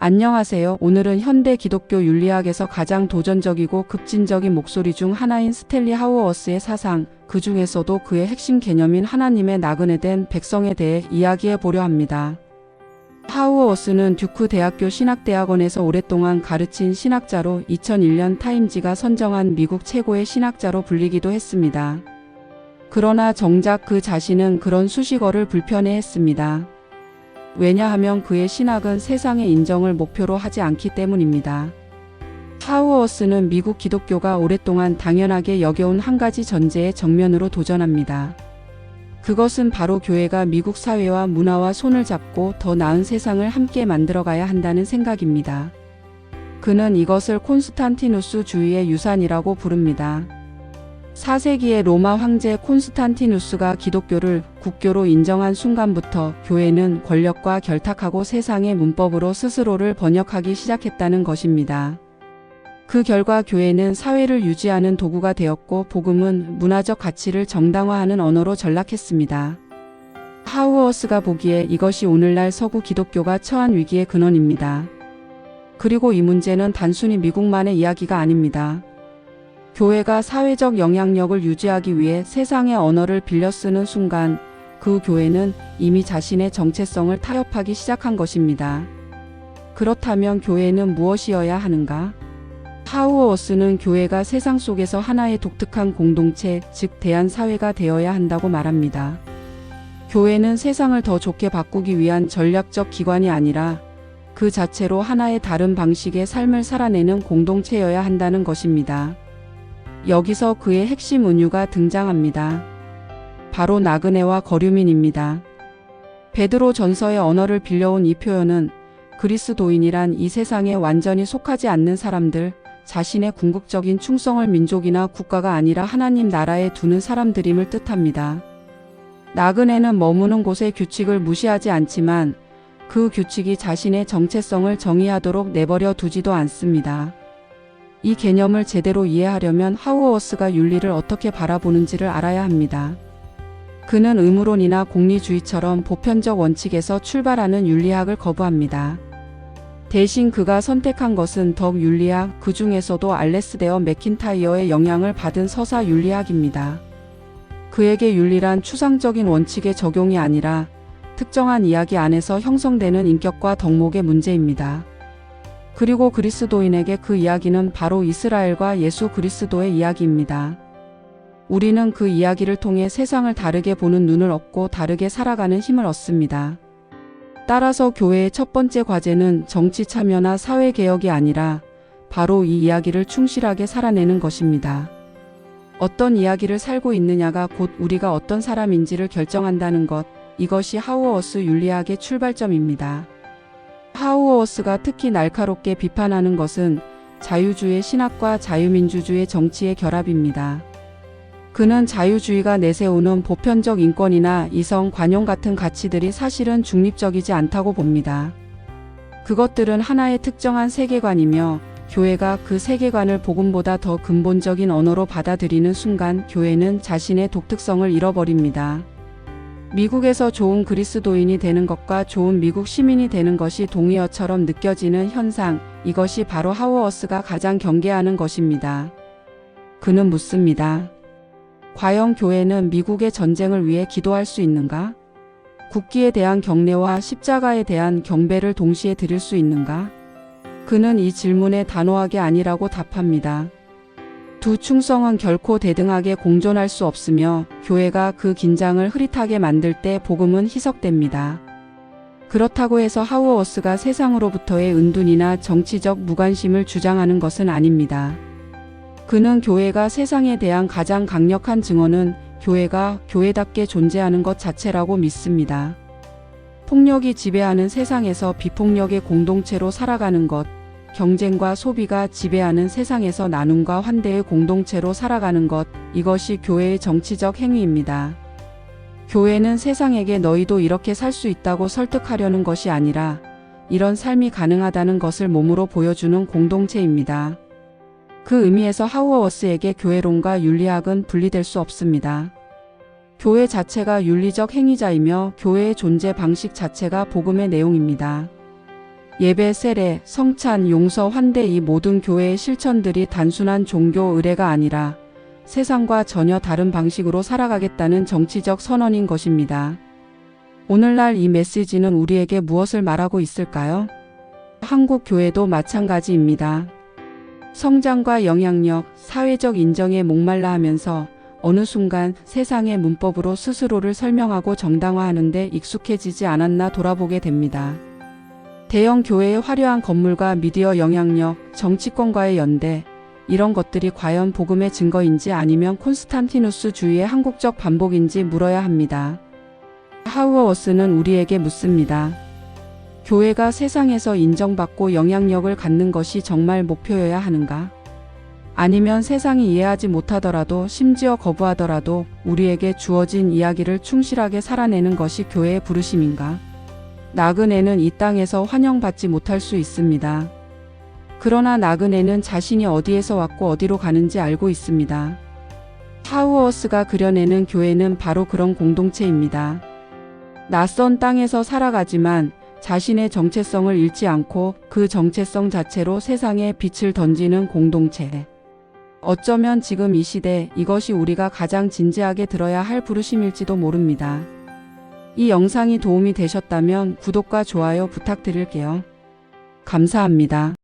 안녕하세요. 오늘은 현대 기독교 윤리학에서 가장 도전적이고 급진적인 목소리 중 하나인 스탠리 하우어스의 사상, 그 중에서도 그의 핵심 개념인 하나님의 나그네 된 백성에 대해 이야기해 보려 합니다. 하우어스는 듀크 대학교 신학대학원에서 오랫동안 가르친 신학자로 2001년 타임지가 선정한 미국 최고의 신학자로 불리기도 했습니다. 그러나 정작 그 자신은 그런 수식어를 불편해했습니다. 왜냐하면 그의 신학은 세상의 인정을 목표로 하지 않기 때문입니다. 하우어스는 미국 기독교가 오랫동안 당연하게 여겨온 한 가지 전제에 정면으로 도전합니다. 그것은 바로 교회가 미국 사회와 문화와 손을 잡고 더 나은 세상을 함께 만들어가야 한다는 생각입니다. 그는 이것을 콘스탄티누스 주의의 유산이라고 부릅니다. 4세기의 로마 황제 콘스탄티누스가 기독교를 국교로 인정한 순간부터 교회는 권력과 결탁하고 세상의 문법으로 스스로를 번역하기 시작했다는 것입니다. 그 결과 교회는 사회를 유지하는 도구가 되었고 복음은 문화적 가치를 정당화하는 언어로 전락했습니다. 하우어스가 보기에 이것이 오늘날 서구 기독교가 처한 위기의 근원입니다. 그리고 이 문제는 단순히 미국만의 이야기가 아닙니다. 교회가 사회적 영향력을 유지하기 위해 세상의 언어를 빌려 쓰는 순간 그 교회는 이미 자신의 정체성을 타협하기 시작한 것입니다. 그렇다면 교회는 무엇이어야 하는가? 하우어스는 교회가 세상 속에서 하나의 독특한 공동체, 즉 대한사회가 되어야 한다고 말합니다. 교회는 세상을 더 좋게 바꾸기 위한 전략적 기관이 아니라 그 자체로 하나의 다른 방식의 삶을 살아내는 공동체여야 한다는 것입니다. 여기서 그의 핵심 은유가 등장합니다. 바로 나그네와 거류민입니다. 베드로 전서의 언어를 빌려온 이 표현은 그리스도인이란 이 세상에 완전히 속하지 않는 사람들, 자신의 궁극적인 충성을 민족이나 국가가 아니라 하나님 나라에 두는 사람들임을 뜻합니다. 나그네는 머무는 곳의 규칙을 무시하지 않지만 그 규칙이 자신의 정체성을 정의하도록 내버려 두지도 않습니다. 이 개념을 제대로 이해하려면 하우어스가 윤리를 어떻게 바라보는지를 알아야 합니다. 그는 의무론이나 공리주의처럼 보편적 원칙에서 출발하는 윤리학을 거부합니다. 대신 그가 선택한 것은 덕 윤리학, 그 중에서도 알레스데어 맥킨타이어의 영향을 받은 서사 윤리학입니다. 그에게 윤리란 추상적인 원칙의 적용이 아니라 특정한 이야기 안에서 형성되는 인격과 덕목의 문제입니다. 그리고 그리스도인에게 그 이야기는 바로 이스라엘과 예수 그리스도의 이야기입니다. 우리는 그 이야기를 통해 세상을 다르게 보는 눈을 얻고 다르게 살아가는 힘을 얻습니다. 따라서 교회의 첫 번째 과제는 정치 참여나 사회 개혁이 아니라 바로 이 이야기를 충실하게 살아내는 것입니다. 어떤 이야기를 살고 있느냐가 곧 우리가 어떤 사람인지를 결정한다는 것, 이것이 하우어스 윤리학의 출발점입니다. 하우어스가 특히 날카롭게 비판하는 것은 자유주의 신학과 자유민주주의 정치의 결합입니다. 그는 자유주의가 내세우는 보편적 인권이나 이성 관용 같은 가치들이 사실은 중립적이지 않다고 봅니다. 그것들은 하나의 특정한 세계관이며 교회가 그 세계관을 복음보다 더 근본적인 언어로 받아들이는 순간 교회는 자신의 독특성을 잃어버립니다. 미국에서 좋은 그리스도인이 되는 것과 좋은 미국 시민이 되는 것이 동의어처럼 느껴지는 현상, 이것이 바로 하우어스가 가장 경계하는 것입니다. 그는 묻습니다. 과연 교회는 미국의 전쟁을 위해 기도할 수 있는가? 국기에 대한 경례와 십자가에 대한 경배를 동시에 드릴 수 있는가? 그는 이 질문에 단호하게 아니라고 답합니다. 두 충성은 결코 대등하게 공존할 수 없으며 교회가 그 긴장을 흐릿하게 만들 때 복음은 희석됩니다. 그렇다고 해서 하우어스가 세상으로부터의 은둔이나 정치적 무관심을 주장하는 것은 아닙니다. 그는 교회가 세상에 대한 가장 강력한 증언은 교회가 교회답게 존재하는 것 자체라고 믿습니다. 폭력이 지배하는 세상에서 비폭력의 공동체로 살아가는 것, 경쟁과 소비가 지배하는 세상에서 나눔과 환대의 공동체로 살아가는 것, 이것이 교회의 정치적 행위입니다. 교회는 세상에게 너희도 이렇게 살 수 있다고 설득하려는 것이 아니라 이런 삶이 가능하다는 것을 몸으로 보여주는 공동체입니다. 그 의미에서 하우어스에게 교회론과 윤리학은 분리될 수 없습니다. 교회 자체가 윤리적 행위자이며 교회의 존재 방식 자체가 복음의 내용입니다. 예배, 세례, 성찬, 용서, 환대 이 모든 교회의 실천들이 단순한 종교 의례가 아니라 세상과 전혀 다른 방식으로 살아가겠다는 정치적 선언인 것입니다. 오늘날 이 메시지는 우리에게 무엇을 말하고 있을까요? 한국 교회도 마찬가지입니다. 성장과 영향력, 사회적 인정에 목말라 하면서 어느 순간 세상의 문법으로 스스로를 설명하고 정당화하는 데 익숙해지지 않았나 돌아보게 됩니다. 대형 교회의 화려한 건물과 미디어 영향력, 정치권과의 연대, 이런 것들이 과연 복음의 증거인지 아니면 콘스탄티누스주의의 한국적 반복인지 물어야 합니다. 하우어워스는 우리에게 묻습니다. 교회가 세상에서 인정받고 영향력을 갖는 것이 정말 목표여야 하는가? 아니면 세상이 이해하지 못하더라도 심지어 거부하더라도 우리에게 주어진 이야기를 충실하게 살아내는 것이 교회의 부르심인가? 나그네는 이 땅에서 환영받지 못할 수 있습니다. 그러나 나그네는 자신이 어디에서 왔고 어디로 가는지 알고 있습니다. 하우어워스가 그려내는 교회는 바로 그런 공동체입니다. 낯선 땅에서 살아가지만 자신의 정체성을 잃지 않고 그 정체성 자체로 세상에 빛을 던지는 공동체. 어쩌면 지금 이 시대 이것이 우리가 가장 진지하게 들어야 할 부르심일지도 모릅니다. 이 영상이 도움이 되셨다면 구독과 좋아요 부탁드릴게요. 감사합니다.